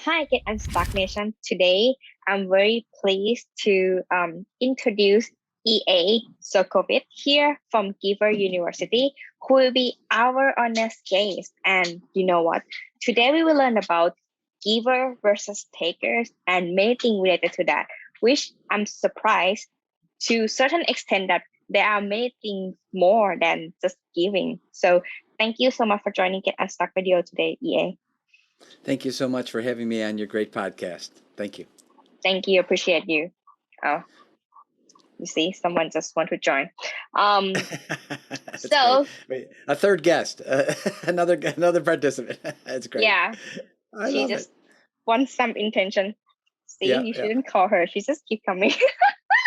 Hi, Get Unstuck Nation. Today, I'm very pleased to introduce EA Csolkovits here from Giver University, who will be our honest guest. And you know what? Today, we will learn about giver versus takers and many things related to that, which I'm surprised to a certain extent that there are many things more than just giving. So thank you so much for joining Get Unstuck video today, EA. Thank you so much for having me on your great podcast. Thank you. Thank you. Appreciate you. Oh, you see, someone just want to join. So Wait, a third guest, another participant. That's great. yeah, I she love just wants some intention. See, Yeah, you yeah. shouldn't call her. She just keep coming.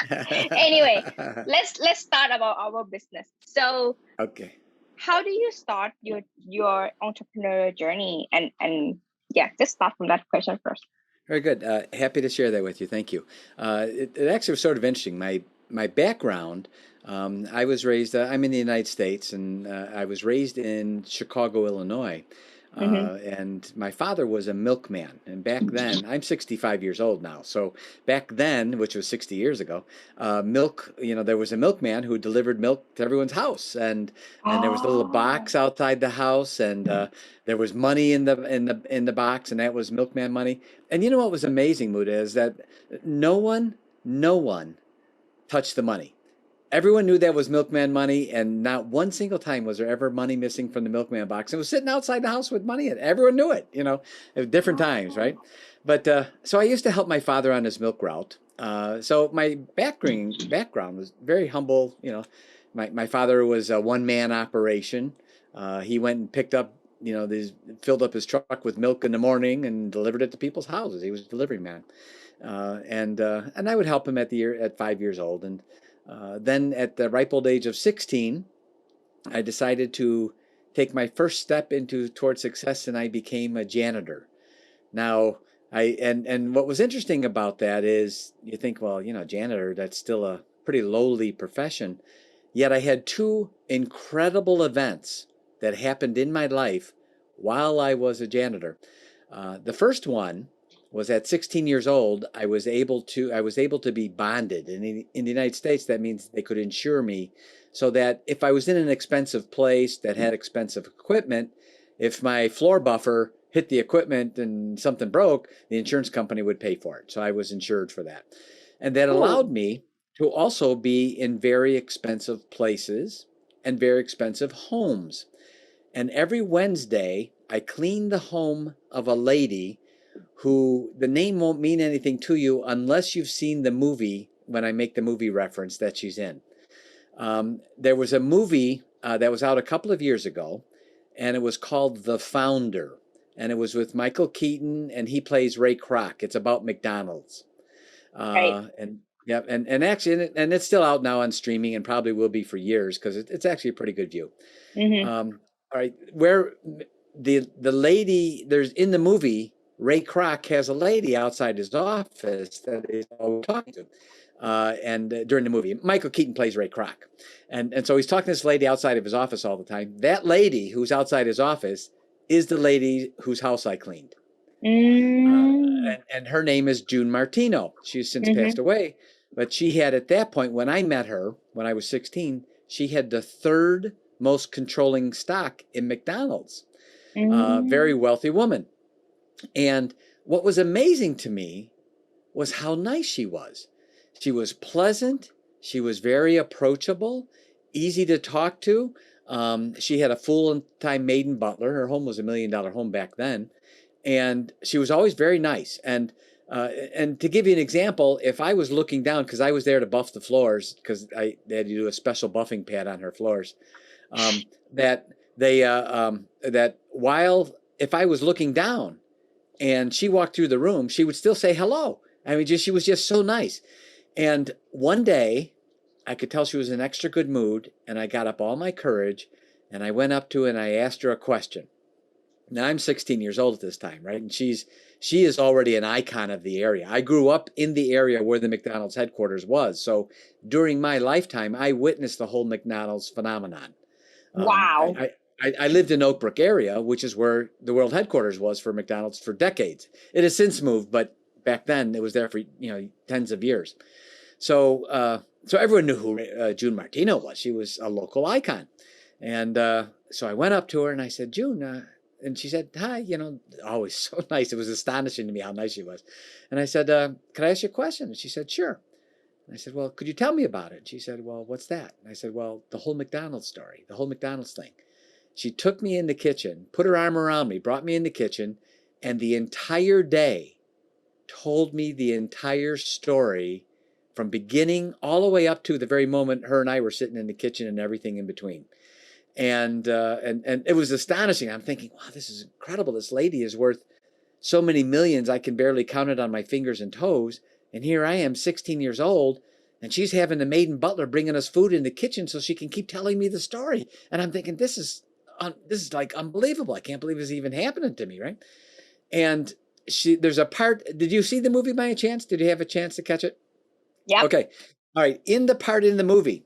Anyway, let's start about our business. So Okay. how do you start your entrepreneurial journey? And yeah, just start from that question first. Very good. Happy to share that with you. Thank you. It actually was sort of interesting. My background, I was raised, I'm in the United States, and I was raised in Chicago, Illinois. And my father was a milkman. And back then, I'm 65 years old now. So back then, which was 60 years ago, there was a milkman who delivered milk to everyone's house. And there was a little box outside the house, and there was money in the box, and that was milkman money. And you know what was amazing, Muda, is that no one touched the money. Everyone knew that was milkman money, and not one single time was there ever money missing from the milkman box. It was sitting outside the house with money in it. Everyone knew it, at different times, right? But so I used to help my father on his milk route. So my background was very humble. My father was a one-man operation. He went and picked up, filled up his truck with milk in the morning and delivered it to people's houses. He was a delivery man, and I would help him at 5 years old. And then at the ripe old age of 16, I decided to take my first step towards success, and I became a janitor. Now, and what was interesting about that is you think, well, janitor, that's still a pretty lowly profession. Yet I had two incredible events that happened in my life while I was a janitor. The first one was at 16 years old. I was able to be bonded, and in the United States, that means they could insure me, so that if I was in an expensive place that had expensive equipment, if my floor buffer hit the equipment and something broke, the insurance company would pay for it. So I was insured for that, and that allowed me to also be in very expensive places and very expensive homes. And every Wednesday, I cleaned the home of a lady who the name won't mean anything to you unless you've seen the movie, when I make the movie reference that she's in. There was a movie that was out a couple of years ago, and it was called The Founder. And it was with Michael Keaton, and he plays Ray Kroc. It's about McDonald's. Right. And actually, and it's still out now on streaming, and probably will be for years, because it's actually a pretty good view. All right, where the lady, there's in the movie, Ray Kroc has a lady outside his office that he's always talking to. And during the movie, Michael Keaton plays Ray Kroc. And so he's talking to this lady outside of his office all the time. That lady who's outside his office is the lady whose house I cleaned. And her name is June Martino. She's since passed away. But she had, at that point, when I met her, when I was 16, she had the third most controlling stock in McDonald's. Very wealthy woman. And what was amazing to me was how nice she was. She was pleasant. She was very approachable, easy to talk to. She had a full-time maid and butler. Her home was $1 million home back then. And she was always very nice. And to give you an example, if I was looking down, because I was there to buff the floors, because they had to do a special buffing pad on her floors, if I was looking down and she walked through the room, she would still say hello. I mean, she was just so nice. And one day, I could tell she was in extra good mood, and I got up all my courage, and I went up to her and I asked her a question. Now, I'm 16 years old at this time, right? And she is already an icon of the area. I grew up in the area where the McDonald's headquarters was. So during my lifetime, I witnessed the whole McDonald's phenomenon. Wow. I lived in Oak Brook area, which is where the world headquarters was for McDonald's for decades. It has since moved, but back then it was there for tens of years. So so everyone knew who June Martino was. She was a local icon, and so I went up to her and I said, June. And she said, hi, always so nice. It was astonishing to me how nice she was. And I said, could I ask you a question? And she said, sure. And I said, well, could you tell me about it? And she said, well, what's that? And I said, well, the whole McDonald's story, the whole McDonald's thing. She took me in the kitchen, put her arm around me, brought me in the kitchen, and the entire day told me the entire story from beginning all the way up to the very moment her and I were sitting in the kitchen and everything in between. And it was astonishing. I'm thinking, wow, this is incredible. This lady is worth so many millions. I can barely count it on my fingers and toes. And here I am, 16 years old, and she's having the maid and butler bringing us food in the kitchen so she can keep telling me the story. And I'm thinking, this is like unbelievable. I can't believe this is even happening to me, right? And there's a part. Did you see the movie by a chance? Did you have a chance to catch it? Yeah. Okay. All right. In the part in the movie.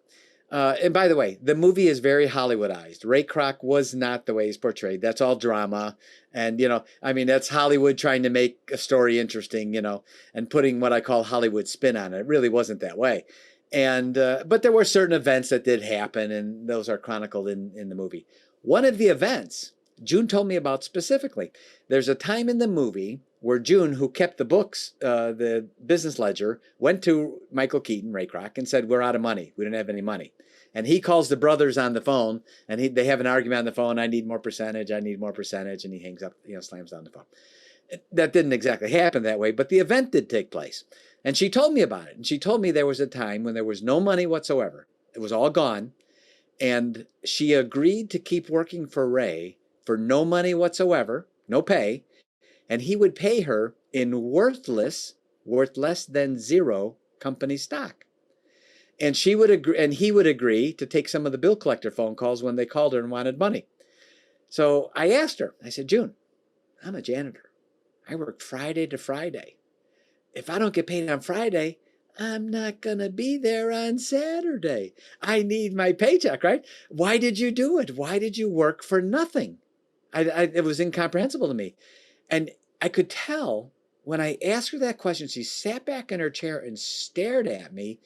And by the way, the movie is very Hollywoodized. Ray Kroc was not the way he's portrayed. That's all drama. And, that's Hollywood trying to make a story interesting, and putting what I call Hollywood spin on it. It really wasn't that way. And, but there were certain events that did happen, and those are chronicled in the movie. One of the events June told me about specifically, there's a time in the movie where June, who kept the books, the business ledger, went to Michael Keaton, Ray Kroc, and said, we're out of money. We don't have any money. And he calls the brothers on the phone, and they have an argument on the phone. I need more percentage. I need more percentage. And he hangs up, slams down the phone. That didn't exactly happen that way, but the event did take place. And she told me about it. And she told me there was a time when there was no money whatsoever. It was all gone. And she agreed to keep working for Ray for no money whatsoever, no pay. And he would pay her in worth less than zero company stock. And she would agree, and he would agree to take some of the bill collector phone calls when they called her and wanted money. So I asked her, I said, June, I'm a janitor. I work Friday to Friday. If I don't get paid on Friday, I'm not going to be there on Saturday. I need my paycheck, right? Why did you do it? Why did you work for nothing? It was incomprehensible to me. And I could tell when I asked her that question, she sat back in her chair and stared at me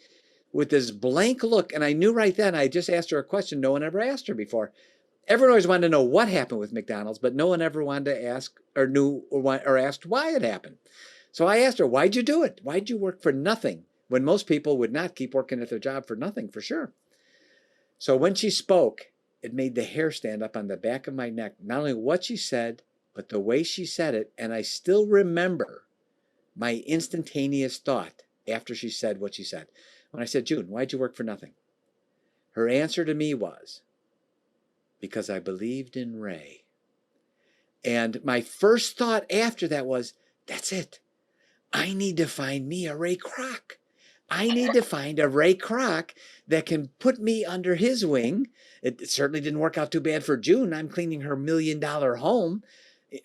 with this blank look. And I knew right then, I just asked her a question no one ever asked her before. Everyone always wanted to know what happened with McDonald's, but no one ever wanted to ask or knew or asked why it happened. So I asked her, why'd you do it? Why'd you work for nothing? When most people would not keep working at their job for nothing, for sure. So when she spoke, it made the hair stand up on the back of my neck. Not only what she said, but the way she said it. And I still remember my instantaneous thought after she said what she said. When I said, June, why'd you work for nothing? Her answer to me was, because I believed in Ray. And my first thought after that was, that's it. I need to find me a Ray Kroc. I need to find a Ray Kroc that can put me under his wing. It certainly didn't work out too bad for June. I'm cleaning her $1 million home.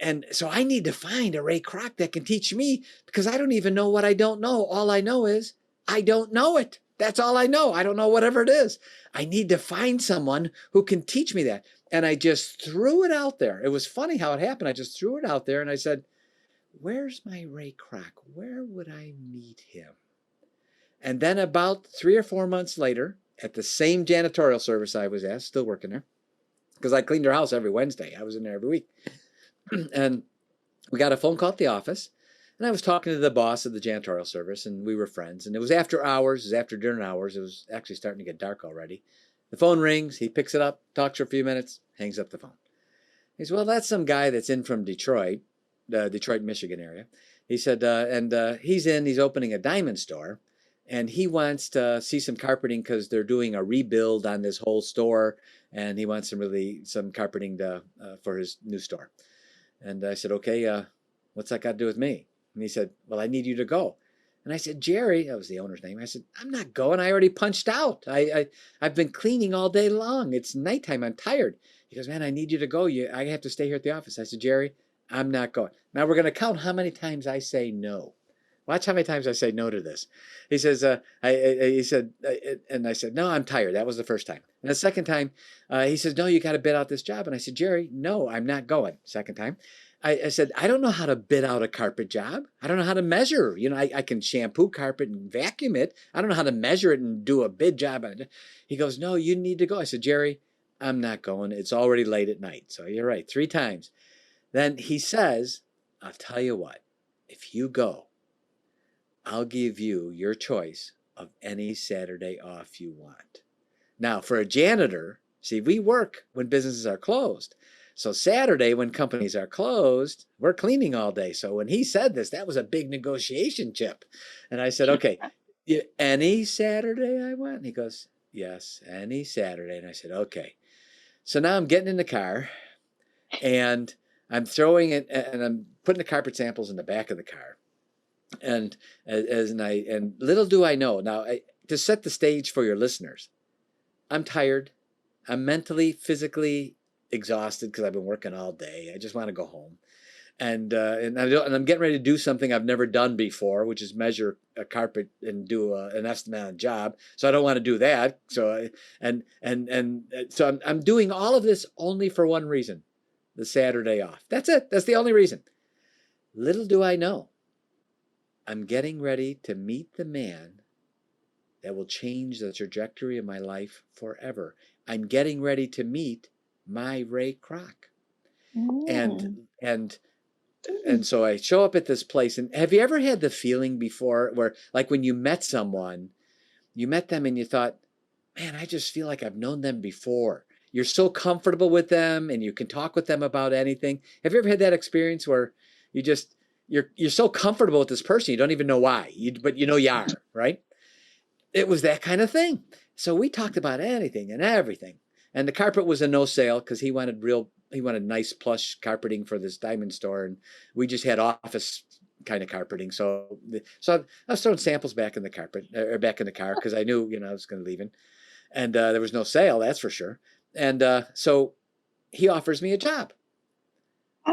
And so I need to find a Ray Kroc that can teach me, because I don't even know what I don't know. All I know is I don't know it. That's all I know. I don't know whatever it is. I need to find someone who can teach me that. And I just threw it out there. It was funny how it happened. I just threw it out there and I said, where's my Ray Kroc? Where would I meet him? And then about 3 or 4 months later, at the same janitorial service I was at, still working there, because I cleaned her house every Wednesday. I was in there every week. And we got a phone call at the office. And I was talking to the boss of the janitorial service, and we were friends. And it was after hours. It was after dinner hours. It was actually starting to get dark already. The phone rings. He picks it up, talks for a few minutes, hangs up the phone. He says, well, that's some guy that's in from Detroit, the Detroit, Michigan area. He said, he's opening a diamond store. And he wants to see some carpeting because they're doing a rebuild on this whole store. And he wants some carpeting for his new store. And I said, okay, what's that got to do with me? And he said, well, I need you to go. And I said, Jerry, that was the owner's name. I said, I'm not going. I already punched out. I've been cleaning all day long. It's nighttime. I'm tired. He goes, man, I need you to go. I have to stay here at the office. I said, Jerry, I'm not going. Now we're going to count how many times I say no. Watch how many times I say no to this. He says, he said, and I said, no, I'm tired. That was the first time. And the second time, he says, no, you got to bid out this job. And I said, Jerry, no, I'm not going. Second time. I said, I don't know how to bid out a carpet job. I don't know how to measure. You know, I can shampoo carpet and vacuum it. I don't know how to measure it and do a bid job. He goes, no, you need to go. I said, Jerry, I'm not going. It's already late at night. So you're right, 3 times. Then he says, I'll tell you what, if you go, I'll give you your choice of any Saturday off you want. Now, for a janitor, see, we work when businesses are closed. So Saturday, when companies are closed, we're cleaning all day. So when he said this, that was a big negotiation chip. And I said, okay, any Saturday I want? And he goes, yes, any Saturday. And I said, okay. So now I'm getting in the car and I'm throwing it and I'm putting the carpet samples in the back of the car. And and little do I know, now to set the stage for your listeners, I'm tired. I'm mentally, physically exhausted because I've been working all day. I just want to go home. And I'm getting ready to do something I've never done before, which is measure a carpet and do an estimate on a job. So I don't want to do that. So so I'm doing all of this only for one reason: the Saturday off. That's it. That's the only reason. Little do I know, I'm getting ready to meet the man that will change the trajectory of my life forever. I'm getting ready to meet my Ray Kroc. And so I show up at this place. And have you ever had the feeling before where, like, when you met someone, you met them and you thought, man, I just feel like I've known them before. You're so comfortable with them and you can talk with them about anything. Have you ever had that experience where you're so comfortable with this person, you don't even know why, but you know you are, right? It was that kind of thing. So we talked about anything and everything. And the carpet was a no sale because he wanted nice plush carpeting for this diamond store, and we just had office kind of carpeting. So I was throwing samples back in the carpet or back in the car because I knew, I was going to leave it, and there was no sale, that's for sure. And so he offers me a job,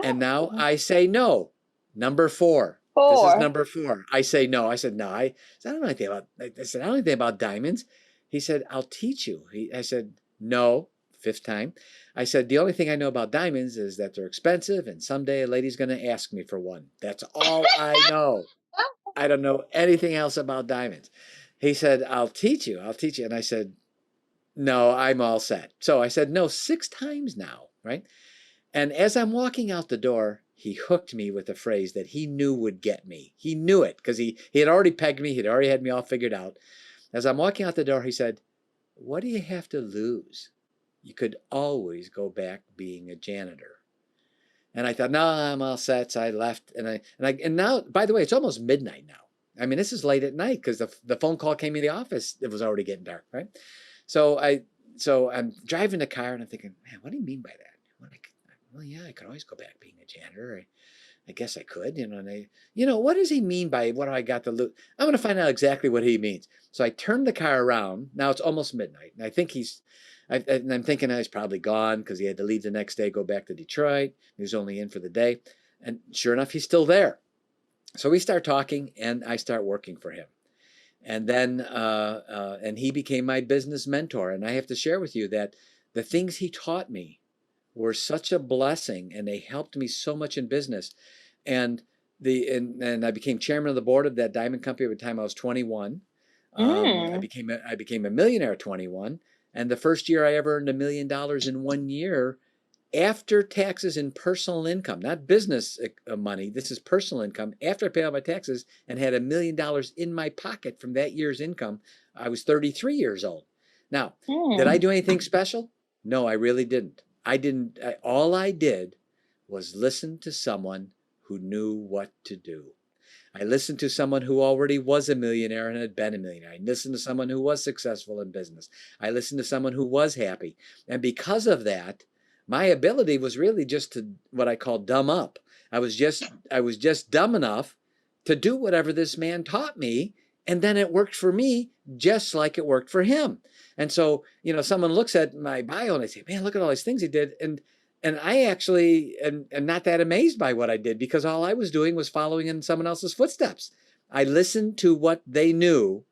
and now I say no. Number 4. This is number 4. I say no. I said no. I don't know anything about. I said I don't know anything about diamonds. He said, I'll teach you. I said no. 5th time. I said, the only thing I know about diamonds is that they're expensive and someday a lady's going to ask me for one. That's all I know. I don't know anything else about diamonds. He said, I'll teach you. I'll teach you. And I said, no, I'm all set. So I said no 6 times now, right? And as I'm walking out the door, he hooked me with a phrase that he knew would get me. He knew it because he had already pegged me. He'd already had me all figured out. As I'm walking out the door, he said, what do you have to lose? You could always go back being a janitor. And I thought, no, I'm all set. So I left. And now, by the way, it's almost midnight now. I mean, this is late at night because the phone call came in the office. It was already getting dark, right? So I'm driving the car and I'm thinking, man, what do you mean by that? Well, yeah, I could always go back being a janitor. I guess I could, and what does he mean by what do I got to lose? I'm going to find out exactly what he means. So I turned the car around. Now it's almost midnight. And I think I'm thinking he's probably gone because he had to leave the next day, go back to Detroit. He was only in for the day. And sure enough, he's still there. So we start talking and I start working for him. And then, and he became my business mentor. And I have to share with you that the things he taught me were such a blessing and they helped me so much in business. And I became chairman of the board of that diamond company by the time I was 21. I became a millionaire at 21. And the first year I ever earned $1 million in 1 year after taxes and personal income, not business money. This is personal income. After I paid all my taxes and had $1 million in my pocket from that year's income, I was 33 years old. Now, did I do anything special? No, I really didn't. All I did was listen to someone who knew what to do. I listened to someone who already was a millionaire and had been a millionaire. I listened to someone who was successful in business. I listened to someone who was happy. And because of that, my ability was really just to what I call dumb up. I was just dumb enough to do whatever this man taught me. And then it worked for me just like it worked for him. And so, someone looks at my bio and they say, man, look at all these things he did. And I actually am not that amazed by what I did because all I was doing was following in someone else's footsteps. I listened to what they knew.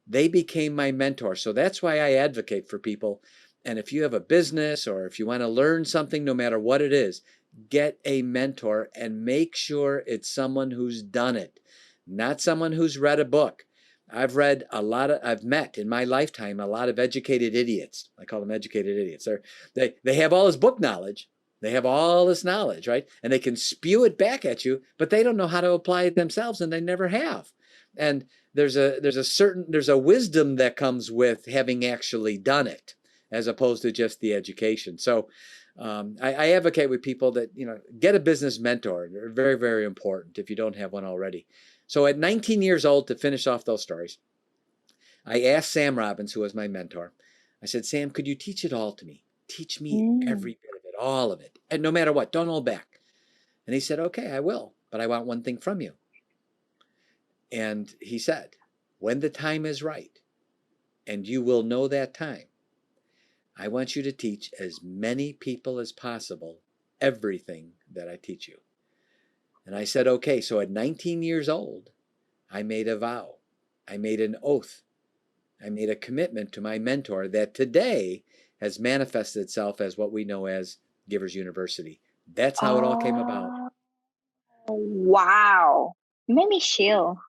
They became my mentor. So that's why I advocate for people. And if you have a business or if you want to learn something, no matter what it is, get a mentor and make sure it's someone who's done it, not someone who's read a book. I've met in my lifetime a lot of educated idiots. I call them educated idiots. They have all this book knowledge. They have all this knowledge, right? And they can spew it back at you, but they don't know how to apply it themselves, and they never have. And there's a wisdom that comes with having actually done it, as opposed to just the education. So I advocate with people that, get a business mentor. They're very, very important if you don't have one already. So at 19 years old, to finish off those stories, I asked Sam Robbins, who was my mentor, I said, Sam, could you teach it all to me? Teach me every bit of it, all of it. And no matter what, don't hold back. And he said, okay, I will, but I want one thing from you. And he said, when the time is right, and you will know that time, I want you to teach as many people as possible everything that I teach you. And I said, okay. So at 19 years old, I made a vow. I made an oath. I made a commitment to my mentor that today has manifested itself as what we know as Givers University. That's how it all came about. Wow. You made me chill.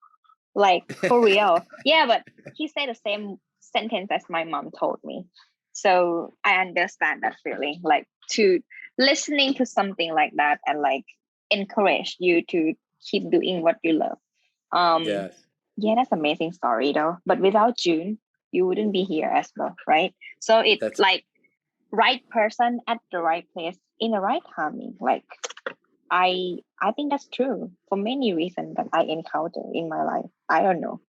Like, for real. Yeah, but he said the same sentence as my mom told me. So I understand that feeling, like to listening to something like that and like encourage you to keep doing what you love. Yes. Yeah, that's amazing story though. But without June, you wouldn't be here as well, right? So it's like right person at the right place in the right timing. Like I think that's true for many reasons that I encounter in my life. I don't know.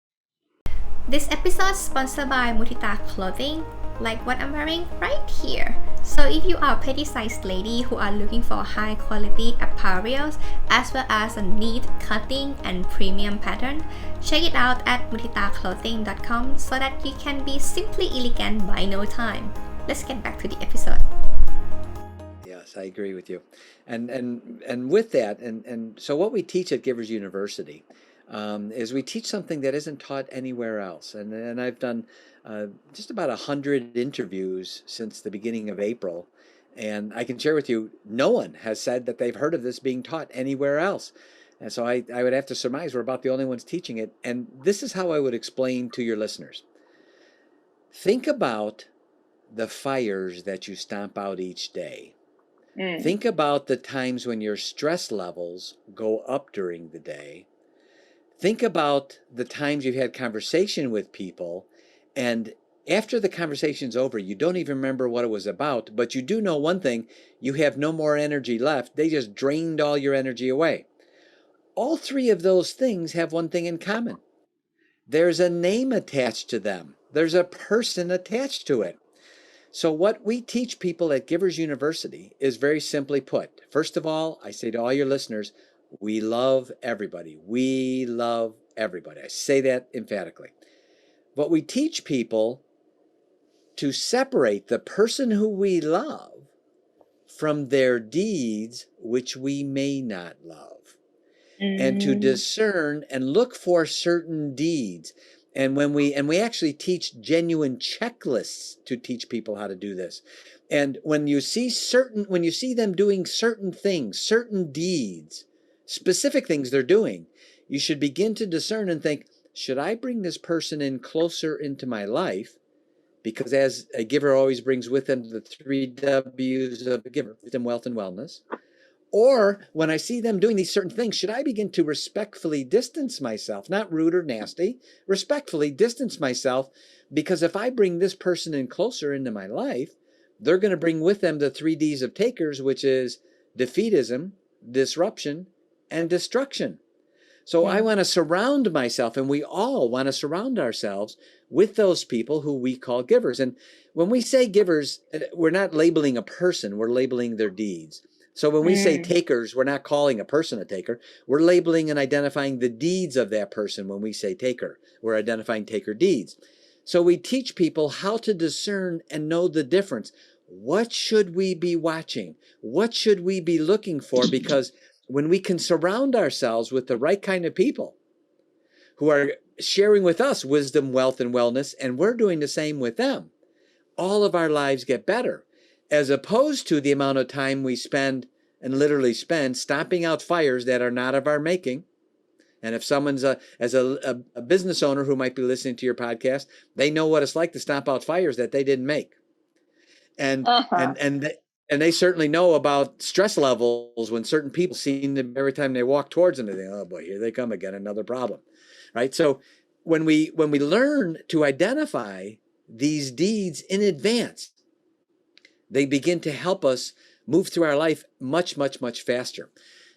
This episode is sponsored by Mutita Clothing, like what I'm wearing right here. So if you are a petty sized lady who are looking for high quality apparels as well as a neat cutting and premium pattern, check it out at mutitaclothing.com so that you can be simply elegant by no time. Let's get back to the episode. Yes, I agree with you. And with that, and so what we teach at Givers University is we teach something that isn't taught anywhere else. And I've done just about 100 interviews since the beginning of April. And I can share with you, no one has said that they've heard of this being taught anywhere else. And so I would have to surmise we're about the only ones teaching it. And this is how I would explain to your listeners. Think about the fires that you stomp out each day. Think about the times when your stress levels go up during the day. Think about the times you've had conversation with people, and after the conversation's over, you don't even remember what it was about, but you do know one thing: you have no more energy left. They just drained all your energy away. All three of those things have one thing in common. There's a name attached to them. There's a person attached to it. So what we teach people at Givers University is very simply put. First of all, I say to all your listeners, we love everybody. We love everybody. I say that emphatically. But we teach people to separate the person who we love from their deeds, which we may not love, and to discern and look for certain deeds. And we actually teach genuine checklists to teach people how to do this. And when you see them doing certain things, certain deeds, specific things they're doing, you should begin to discern and think, should I bring this person in closer into my life? Because as a giver always brings with them the 3 W's of a giver: wisdom, wealth, and wellness. Or when I see them doing these certain things, should I begin to respectfully distance myself, not rude or nasty, respectfully distance myself? Because if I bring this person in closer into my life, they're going to bring with them the 3 D's of takers, which is defeatism, disruption, and destruction. So I want to surround myself, and we all want to surround ourselves with those people who we call givers. And when we say givers, we're not labeling a person, we're labeling their deeds. So when we say takers, we're not calling a person a taker. We're labeling and identifying the deeds of that person. When we say taker, we're identifying taker deeds. So we teach people how to discern and know the difference. What should we be watching? What should we be looking for? Because when we can surround ourselves with the right kind of people who are sharing with us wisdom, wealth, and wellness, and we're doing the same with them, all of our lives get better, as opposed to the amount of time we spend and literally spend stomping out fires that are not of our making. And if someone's as a business owner who might be listening to your podcast, they know what it's like to stomp out fires that they didn't make. And they certainly know about stress levels when certain people see them every time they walk towards them. They think, oh boy, here they come again, another problem, right? So when we learn to identify these deeds in advance, they begin to help us move through our life much, much, much faster.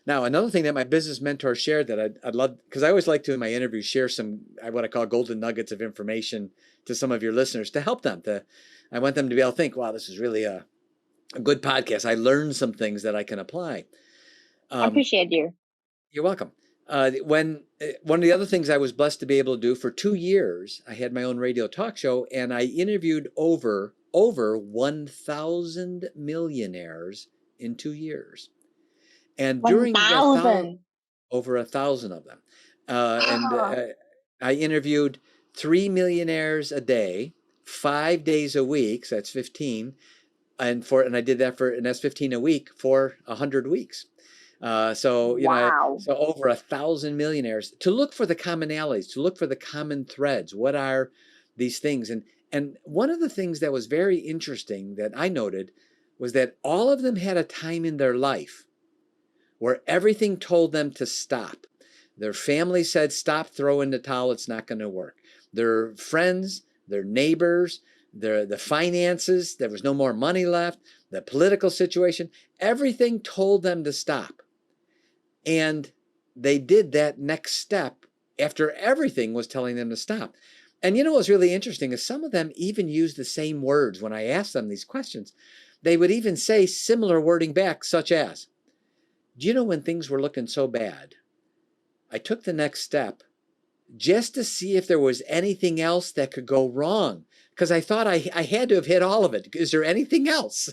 Now, another thing that my business mentor shared that I'd love, because I always like to in my interviews share some what I call golden nuggets of information to some of your listeners to help them. I want them to be able to think, wow, this is really a good podcast. I learned some things that I can apply. I appreciate you. You're welcome. One of the other things I was blessed to be able to do for 2 years, I had my own radio talk show, and I interviewed over 1,000 millionaires in 2 years. And during over 1,000 of them. And I interviewed 3 millionaires a day, 5 days a week. So that's 15. And I did that and that's 15 a week for 100 weeks. So over 1,000 millionaires to look for the commonalities, to look for the common threads. What are these things? And one of the things that was very interesting that I noted was that all of them had a time in their life where everything told them to stop. Their family said, stop, throw in the towel, it's not going to work. Their friends, their neighbors, the finances, there was no more money left, the political situation, everything told them to stop. And they did that next step after everything was telling them to stop. And you know what's really interesting is some of them even used the same words when I asked them these questions. They would even say similar wording back, such as, do you know when things were looking so bad, I took the next step just to see if there was anything else that could go wrong, because I thought I had to have hit all of it. Is there anything else?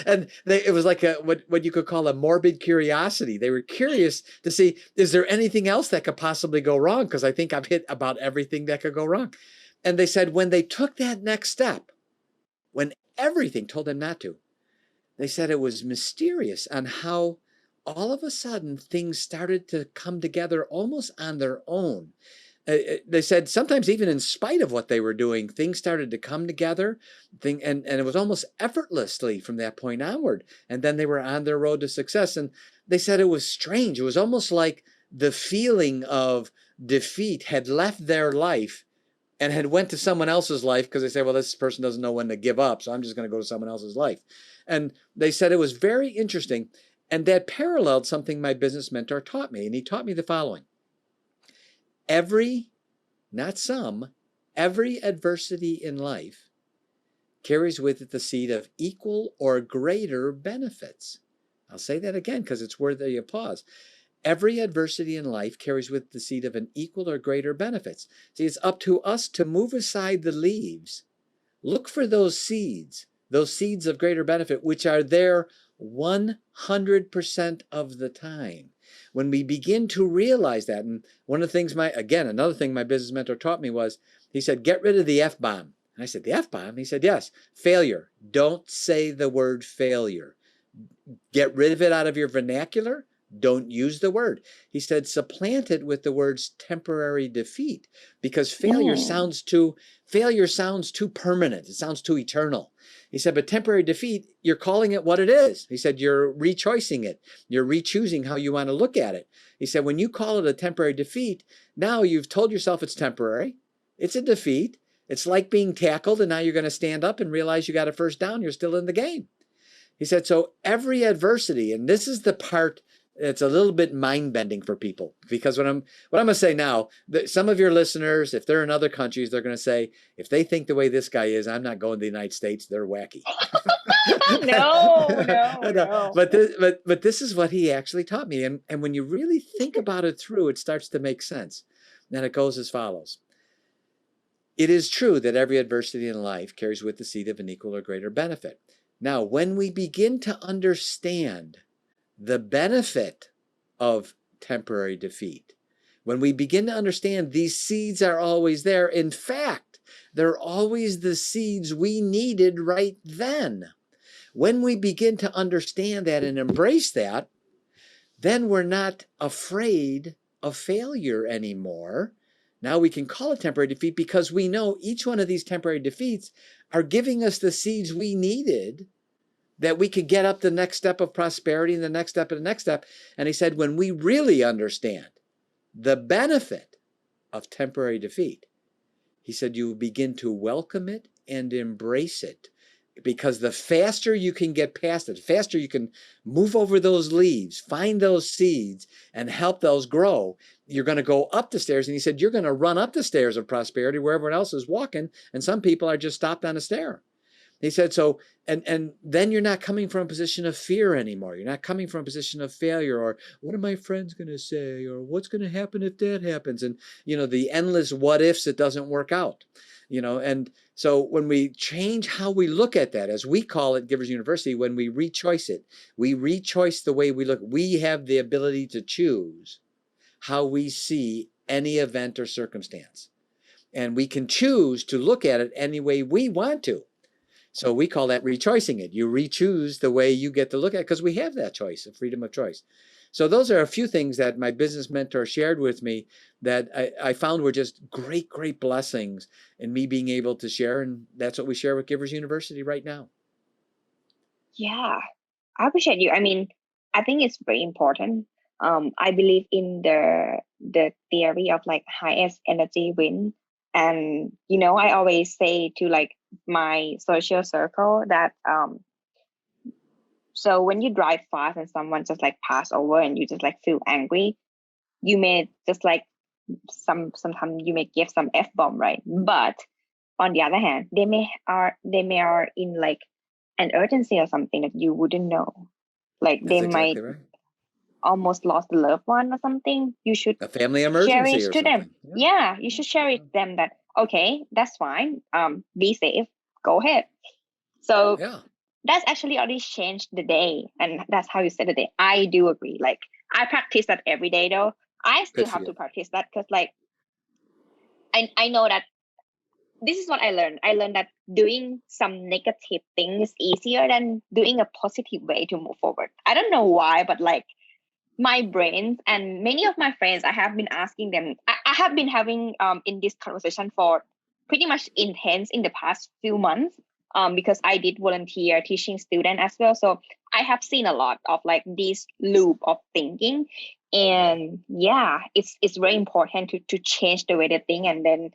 And it was like what you could call a morbid curiosity. They were curious to see, is there anything else that could possibly go wrong? Because I think I've hit about everything that could go wrong. And they said when they took that next step, when everything told them not to, they said it was mysterious on how all of a sudden things started to come together almost on their own. They said sometimes even in spite of what they were doing, things started to come together, and it was almost effortlessly from that point onward. And then they were on their road to success. And they said it was strange. It was almost like the feeling of defeat had left their life and had went to someone else's life, because they say, well, this person doesn't know when to give up, so I'm just going to go to someone else's life. And they said it was very interesting. And that paralleled something my business mentor taught me. And he taught me the following. Every adversity in life carries with it the seed of equal or greater benefits. I'll say that again because it's worthy of pause. Every adversity in life carries with the seed of an equal or greater benefits. See, it's up to us to move aside the leaves. Look for those seeds of greater benefit, which are there 100% of the time. When we begin to realize that, and one of the things another thing my business mentor taught me was, he said, get rid of the F-bomb. And I said, the F-bomb? He said, yes, failure. Don't say the word failure. Get rid of it out of your vernacular. Don't use the word. He said, supplant it with the words temporary defeat, because failure sounds too permanent. It sounds too eternal. He said, but temporary defeat, you're calling it what it is. He said, you're rechoicing it. You're rechoosing how you want to look at it. He said, when you call it a temporary defeat, now you've told yourself it's temporary. It's a defeat. It's like being tackled, and now you're going to stand up and realize you got a first down. You're still in the game. He said, so every adversity, and this is the part it's a little bit mind-bending for people, because what I'm going to say now, some of your listeners, if they're in other countries, they're going to say, if they think the way this guy is, I'm not going to the United States. They're wacky. No. But this is what he actually taught me. And when you really think about it through, it starts to make sense. And it goes as follows. It is true that every adversity in life carries with the seed of an equal or greater benefit. Now, when we begin to understand the benefit of temporary defeat, when we begin to understand these seeds are always there, in fact, they're always the seeds we needed right then. When we begin to understand that and embrace that, then we're not afraid of failure anymore. Now we can call it temporary defeat because we know each one of these temporary defeats are giving us the seeds we needed that we could get up the next step of prosperity and the next step and the next step. And he said, when we really understand the benefit of temporary defeat, he said, you begin to welcome it and embrace it. Because the faster you can get past it, the faster you can move over those leaves, find those seeds, and help those grow, you're going to go up the stairs. And he said, you're going to run up the stairs of prosperity where everyone else is walking, and some people are just stopped on a stair. He said, so, and then you're not coming from a position of fear anymore. You're not coming from a position of failure, or what are my friends going to say, or what's going to happen if that happens? And, the endless what ifs, it doesn't work out, and so when we change how we look at that, as we call it, Givers University, when we rechoice it, we rechoice the way we look. We have the ability to choose how we see any event or circumstance. And we can choose to look at it any way we want to. So we call that rechoicing it. You re-choose the way you get to look at it because we have that choice, a freedom of choice. So those are a few things that my business mentor shared with me that I found were just great, great blessings in me being able to share. And that's what we share with Givers University right now. Yeah, I appreciate you. I mean, I think it's very important. I believe in the theory of like highest energy win. And, I always say to like my social circle that, so when you drive fast and someone just like pass over and you just like feel angry, you may just like sometimes you may give some F-bomb, right? But on the other hand, they may are in like an urgency or something that you wouldn't know. Like That's they exactly might right. almost lost a loved one or something. You should A family share emergency it or to them. something. Yeah, you should share it to them that, okay, that's fine. Be safe. Go ahead. So Yeah. that's actually already changed the day. And that's how you said the day. I do agree. Like I practice that every day though. I still Good for have you. to practice that because like I know that this is what I learned. I learned that doing some negative things is easier than doing a positive way to move forward. I don't know why, but like my brains and many of my friends, I have been asking them, I have been having in this conversation for pretty much intense in the past few months because I did volunteer teaching students as well. So I have seen a lot of like this loop of thinking. And yeah, it's very important to change the way they think, and then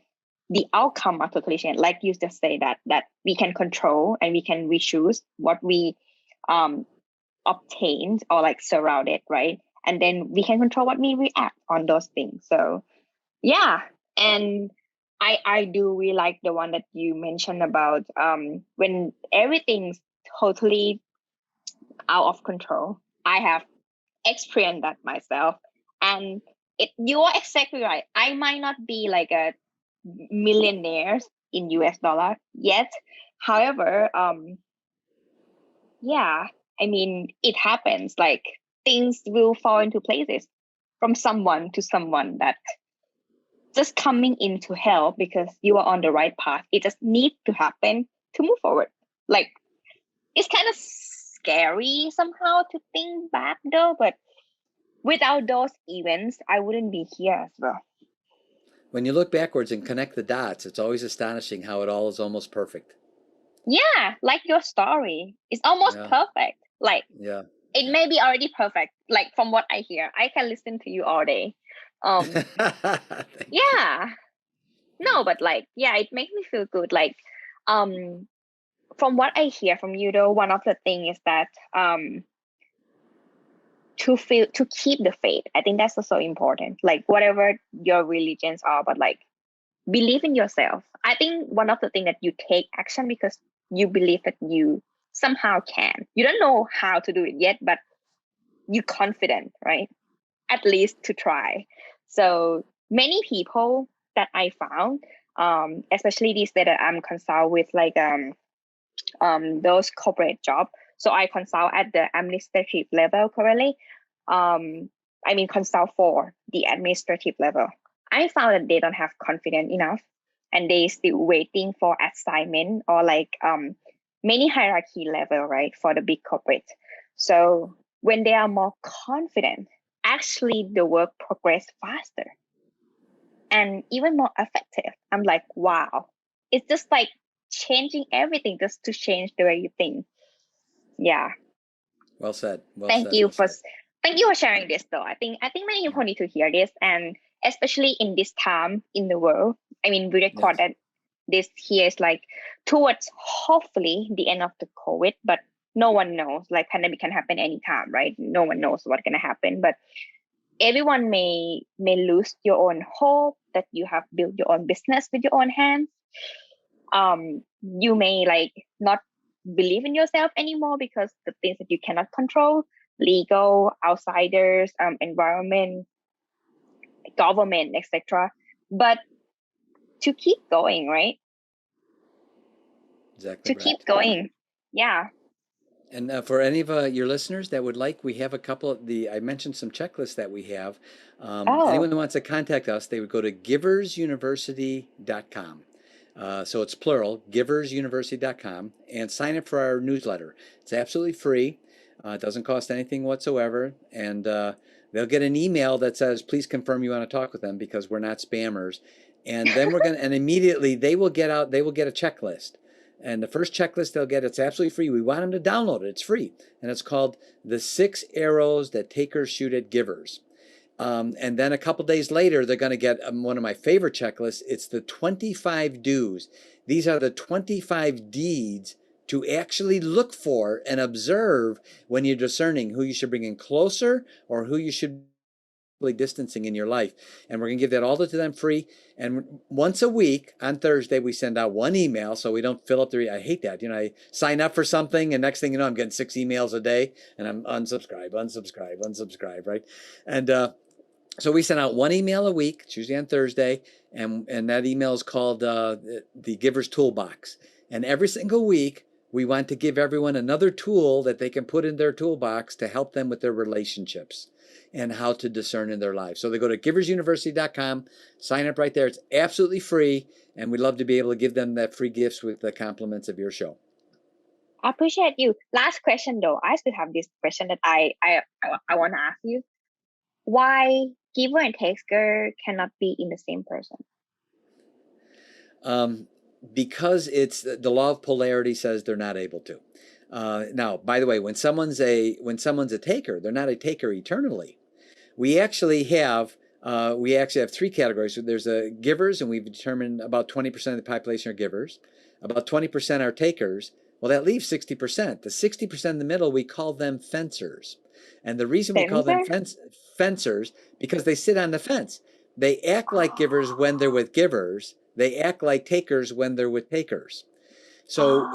the outcome are totally changed. Like you just say that we can control and we can choose what we obtained or like surrounded, right? And then we can control what we react on those things. So yeah. And I do really like the one that you mentioned about when everything's totally out of control. I have experienced that myself. And you are exactly right. I might not be like a millionaire in US dollar yet. However, yeah, I mean, it happens. Like things will fall into places from someone to someone that just coming in to help because you are on the right path. It just needs to happen to move forward. Like it's kind of scary somehow to think back though, but without those events, I wouldn't be here as well. When you look backwards and connect the dots, it's always astonishing how it all is almost perfect. Yeah, like your story. It's almost perfect. Like it may be already perfect. Like from what I hear, I can listen to you all day. Yeah. No, but like, yeah, it makes me feel good. Like, from what I hear from you though, one of the things is that to keep the faith. I think that's also important. Like whatever your religions are, but like believe in yourself. I think one of the things that you take action because you believe that you somehow can. You don't know how to do it yet, but you're confident, right? At least to try. So many people that I found, especially these that I'm consult with, like those corporate jobs. So I consult at the administrative level currently. consult for the administrative level. I found that they don't have confidence enough, and they still waiting for assignment or many hierarchy level, right, for the big corporate. So when they are more confident, actually the work progress faster and even more effective. I'm like, wow, it's just like changing everything just to change the way you think. Yeah. Well said. Thank you for sharing this though. I think many people need to hear this, and especially in this time in the world. We recorded this here is like towards hopefully the end of the COVID, but no one knows. Like pandemic can happen anytime, right? No one knows what's gonna happen, but everyone may lose your own hope that you have built your own business with your own hands. You may not believe in yourself anymore because the things that you cannot control, legal, outsiders, environment, government, etc. But to keep going, right? Exactly. Keep going. Yeah. And for any of your listeners that would like, we have a couple of I mentioned some checklists that we have. Anyone that wants to contact us, they would go to giversuniversity.com. So it's plural, giversuniversity.com, and sign up for our newsletter. It's absolutely free. It doesn't cost anything whatsoever. And they'll get an email that says, please confirm you want to talk with them because we're not spammers. And then and immediately they will get a checklist. And the first checklist they'll get, it's absolutely free. We want them to download it. It's free. And it's called The 6 Arrows That Takers Shoot at Givers. And then a couple days later, they're going to get one of my favorite checklists. It's the 25 do's. These are the 25 deeds to actually look for and observe when you're discerning who you should bring in closer or who you should distancing in your life. And we're going to give that all to them free. And once a week on Thursday, we send out one email so we don't fill up I hate that. I sign up for something and next thing you know, I'm getting 6 emails a day and I'm unsubscribe, right? And so we send out one email a week, it's usually on Thursday, and that email is called the Givers Toolbox. And every single week, we want to give everyone another tool that they can put in their toolbox to help them with their relationships and how to discern in their lives. So they go to giversuniversity.com, sign up right there. It's absolutely free, and we'd love to be able to give them that free gifts with the compliments of your show. I appreciate you. Last question though. I still have this question that I want to ask you. Why giver and taker cannot be in the same person? Because it's the law of polarity says they're not able to. Now, by the way, when someone's a taker, they're not a taker eternally. We actually have 3 categories. So there's givers, and we've determined about 20% of the population are givers. About 20% are takers. Well, that leaves 60%. The 60% in the middle, we call them fencers. And the reason we call them fencers, because they sit on the fence. They act like givers when they're with givers. They act like takers when they're with takers. So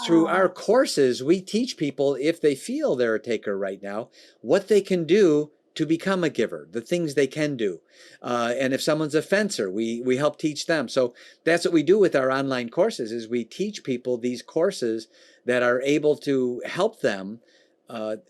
through our courses, we teach people, if they feel they're a taker right now, what they can do to become a giver, the things they can do. And if someone's a fencer, we help teach them. So that's what we do with our online courses, is we teach people these courses that are able to help them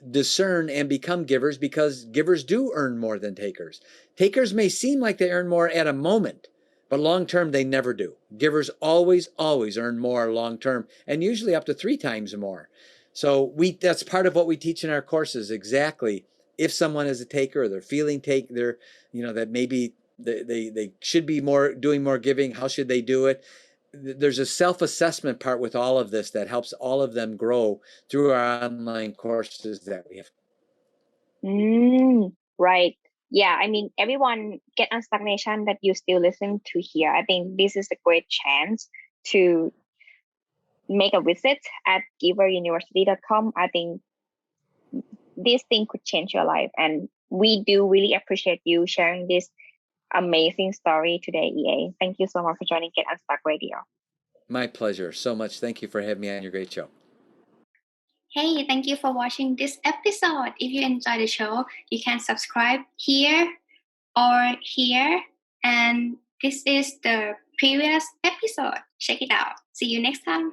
discern and become givers, because givers do earn more than takers. Takers may seem like they earn more at a moment, but long-term, they never do. Givers always earn more long-term, and usually up to 3 times more. So that's part of what we teach in our courses, exactly. If someone is a taker, or they're feeling that maybe they should be doing more giving, how should they do it? There's a self-assessment part with all of this that helps all of them grow through our online courses that we have. Right. Yeah, everyone, Get Unstuck Nation that you still listen to here, I think this is a great chance to make a visit at giveruniversity.com. I think this thing could change your life, and we do really appreciate you sharing this amazing story today, EA. Thank you so much for joining Get Unstuck Radio. My pleasure so much. Thank you for having me on your great show. Hey, thank you for watching this episode. If you enjoyed the show, you can subscribe here or here. And this is the previous episode. Check it out. See you next time.